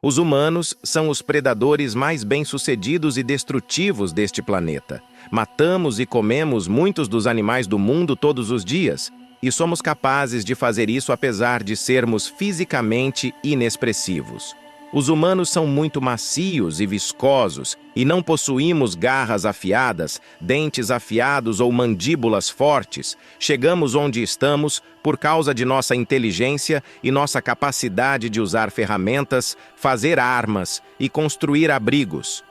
Os humanos são os predadores mais bem-sucedidos e destrutivos deste planeta. Matamos e comemos muitos dos animais do mundo todos os dias, e somos capazes de fazer isso apesar de sermos fisicamente inexpressivos. Os humanos são muito macios e viscosos e não possuímos garras afiadas, dentes afiados ou mandíbulas fortes. Chegamos onde estamos por causa de nossa inteligência e nossa capacidade de usar ferramentas, fazer armas e construir abrigos.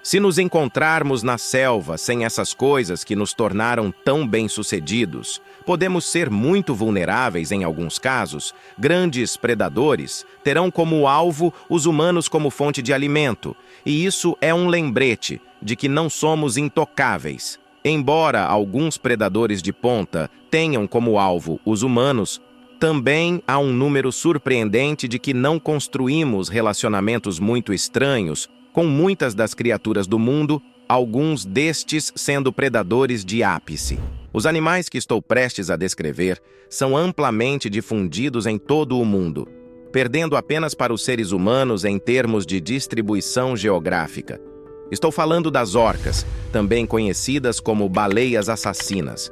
Se nos encontrarmos na selva sem essas coisas que nos tornaram tão bem-sucedidos, podemos ser muito vulneráveis em alguns casos. Grandes predadores terão como alvo os humanos como fonte de alimento, e isso é um lembrete de que não somos intocáveis. Embora alguns predadores de ponta tenham como alvo os humanos, também há um número surpreendente de que não construímos relacionamentos muito estranhos com muitas das criaturas do mundo, alguns destes sendo predadores de ápice. Os animais que estou prestes a descrever são amplamente difundidos em todo o mundo, perdendo apenas para os seres humanos em termos de distribuição geográfica. Estou falando das orcas, também conhecidas como baleias assassinas.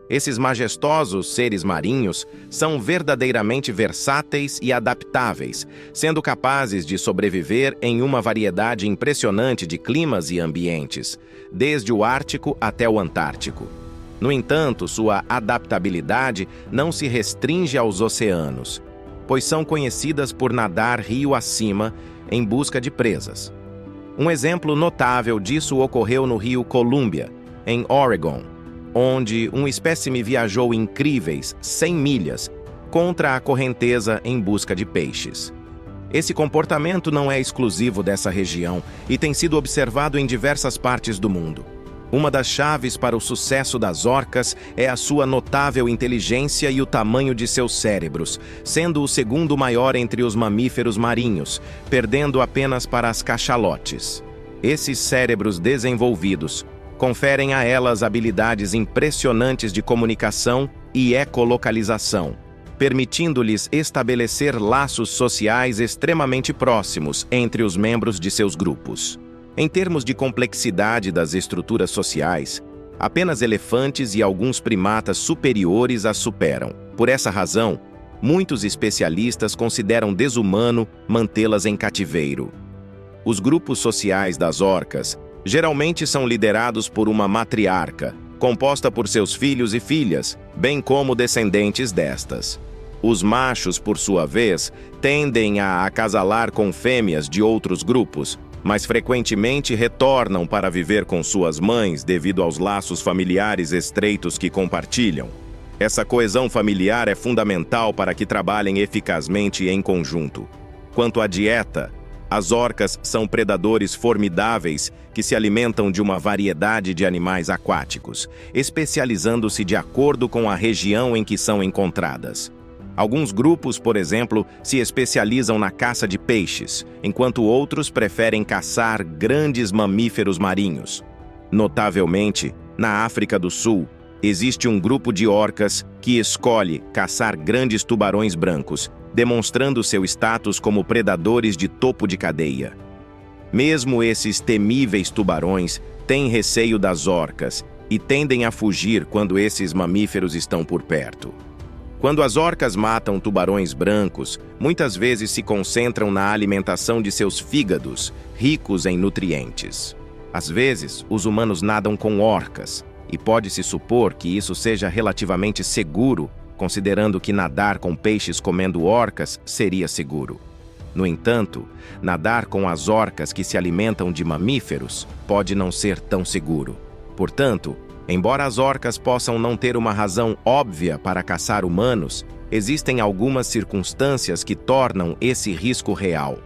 Esses majestosos seres marinhos são verdadeiramente versáteis e adaptáveis, sendo capazes de sobreviver em uma variedade impressionante de climas e ambientes, desde o Ártico até o Antártico. No entanto, sua adaptabilidade não se restringe aos oceanos, pois são conhecidas por nadar rio acima em busca de presas. Um exemplo notável disso ocorreu no rio Columbia, em Oregon, onde um espécime viajou incríveis 100 milhas contra a correnteza em busca de peixes. Esse comportamento não é exclusivo dessa região e tem sido observado em diversas partes do mundo. Uma das chaves para o sucesso das orcas é a sua notável inteligência e o tamanho de seus cérebros, sendo o segundo maior entre os mamíferos marinhos, perdendo apenas para as cachalotes. Esses cérebros desenvolvidos conferem a elas habilidades impressionantes de comunicação e ecolocalização, permitindo-lhes estabelecer laços sociais extremamente próximos entre os membros de seus grupos. Em termos de complexidade das estruturas sociais, apenas elefantes e alguns primatas superiores as superam. Por essa razão, muitos especialistas consideram desumano mantê-las em cativeiro. Os grupos sociais das orcas geralmente são liderados por uma matriarca, composta por seus filhos e filhas, bem como descendentes destas. Os machos, por sua vez, tendem a acasalar com fêmeas de outros grupos, mas frequentemente retornam para viver com suas mães devido aos laços familiares estreitos que compartilham. Essa coesão familiar é fundamental para que trabalhem eficazmente em conjunto. Quanto à dieta, as orcas são predadores formidáveis que se alimentam de uma variedade de animais aquáticos, especializando-se de acordo com a região em que são encontradas. Alguns grupos, por exemplo, se especializam na caça de peixes, enquanto outros preferem caçar grandes mamíferos marinhos. Notavelmente, na África do Sul, existe um grupo de orcas que escolhe caçar grandes tubarões brancos, demonstrando seu status como predadores de topo de cadeia. Mesmo esses temíveis tubarões têm receio das orcas e tendem a fugir quando esses mamíferos estão por perto. Quando as orcas matam tubarões brancos, muitas vezes se concentram na alimentação de seus fígados, ricos em nutrientes. Às vezes, os humanos nadam com orcas, e pode-se supor que isso seja relativamente seguro, considerando que nadar com peixes comendo orcas seria seguro. No entanto, nadar com as orcas que se alimentam de mamíferos pode não ser tão seguro. Portanto, embora as orcas possam não ter uma razão óbvia para caçar humanos, existem algumas circunstâncias que tornam esse risco real.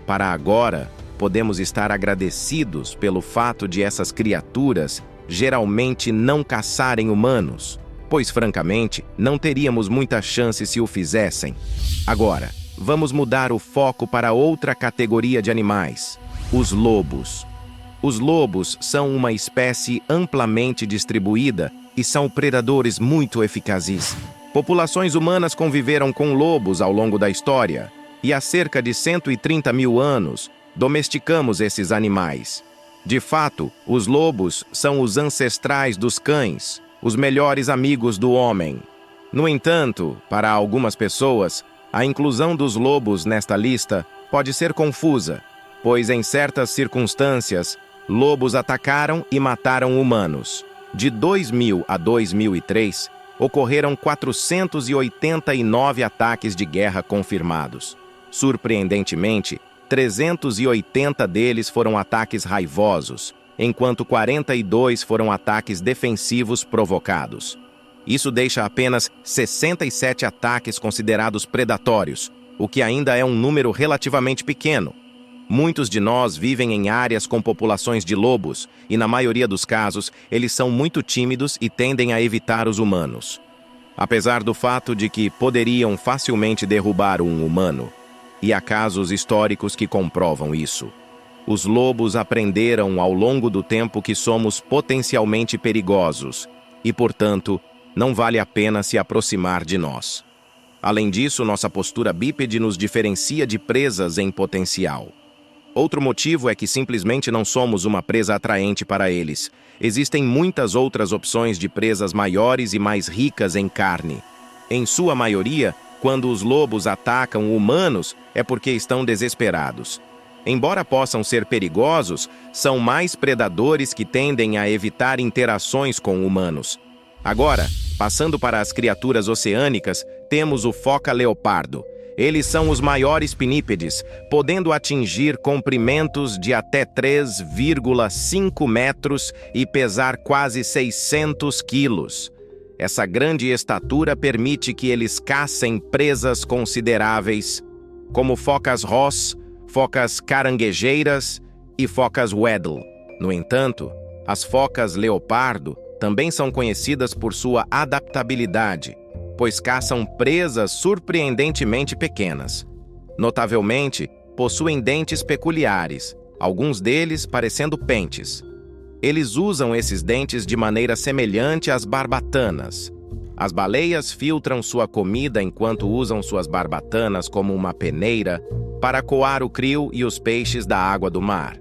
Para agora, podemos estar agradecidos pelo fato de essas criaturas geralmente não caçarem humanos, pois, francamente, não teríamos muita chance se o fizessem. Agora, vamos mudar o foco para outra categoria de animais: os lobos. Os lobos são uma espécie amplamente distribuída e são predadores muito eficazes. Populações humanas conviveram com lobos ao longo da história. e há cerca de 130 mil anos domesticamos esses animais. De fato, os lobos são os ancestrais dos cães, os melhores amigos do homem. No entanto, para algumas pessoas, a inclusão dos lobos nesta lista pode ser confusa, pois em certas circunstâncias, lobos atacaram e mataram humanos. De 2000 a 2003, ocorreram 489 ataques de guerra confirmados. Surpreendentemente, 380 deles foram ataques raivosos, enquanto 42 foram ataques defensivos provocados. Isso deixa apenas 67 ataques considerados predatórios, o que ainda é um número relativamente pequeno. Muitos de nós vivem em áreas com populações de lobos e, na maioria dos casos, eles são muito tímidos e tendem a evitar os humanos. Apesar do fato de que poderiam facilmente derrubar um humano, e há casos históricos que comprovam isso, os lobos aprenderam ao longo do tempo que somos potencialmente perigosos e, portanto, não vale a pena se aproximar de nós. Além disso, nossa postura bípede nos diferencia de presas em potencial. Outro motivo é que simplesmente não somos uma presa atraente para eles. Existem muitas outras opções de presas maiores e mais ricas em carne. Em sua maioria, quando os lobos atacam humanos, é porque estão desesperados. Embora possam ser perigosos, são mais predadores que tendem a evitar interações com humanos. Agora, passando para as criaturas oceânicas, temos o foca-leopardo. Eles são os maiores pinípedes, podendo atingir comprimentos de até 3,5 metros e pesar quase 600 quilos. Essa grande estatura permite que eles caçem presas consideráveis, como focas ross, focas caranguejeiras e focas Weddell. No entanto, as focas leopardo também são conhecidas por sua adaptabilidade, pois caçam presas surpreendentemente pequenas. Notavelmente, possuem dentes peculiares, alguns deles parecendo pentes. Eles usam esses dentes de maneira semelhante às barbatanas. As baleias filtram sua comida enquanto usam suas barbatanas como uma peneira para coar o krill e os peixes da água do mar.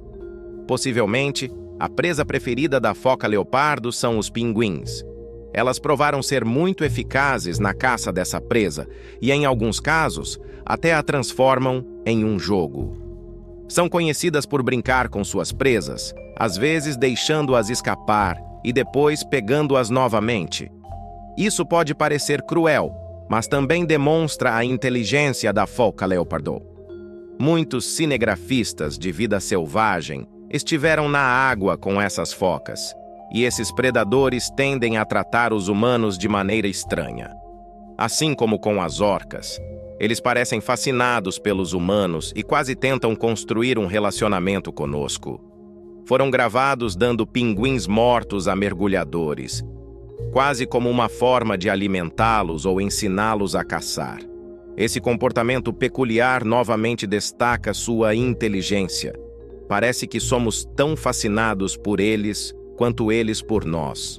Possivelmente, a presa preferida da foca-leopardo são os pinguins. Elas provaram ser muito eficazes na caça dessa presa e, em alguns casos, até a transformam em um jogo. São conhecidas por brincar com suas presas, às vezes deixando-as escapar e depois pegando-as novamente. Isso pode parecer cruel, mas também demonstra a inteligência da foca-leopardo. Muitos cinegrafistas de vida selvagem estiveram na água com essas focas, e esses predadores tendem a tratar os humanos de maneira estranha. Assim como com as orcas, eles parecem fascinados pelos humanos e quase tentam construir um relacionamento conosco. Foram gravados dando pinguins mortos a mergulhadores, quase como uma forma de alimentá-los ou ensiná-los a caçar. Esse comportamento peculiar novamente destaca sua inteligência. Parece que somos tão fascinados por eles quanto eles por nós.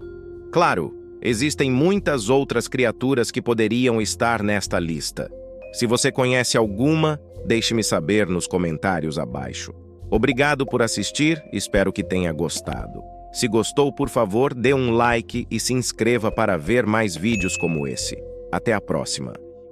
Claro, existem muitas outras criaturas que poderiam estar nesta lista. Se você conhece alguma, deixe-me saber nos comentários abaixo. Obrigado por assistir, espero que tenha gostado. Se gostou, por favor, dê um like e se inscreva para ver mais vídeos como esse. Até a próxima!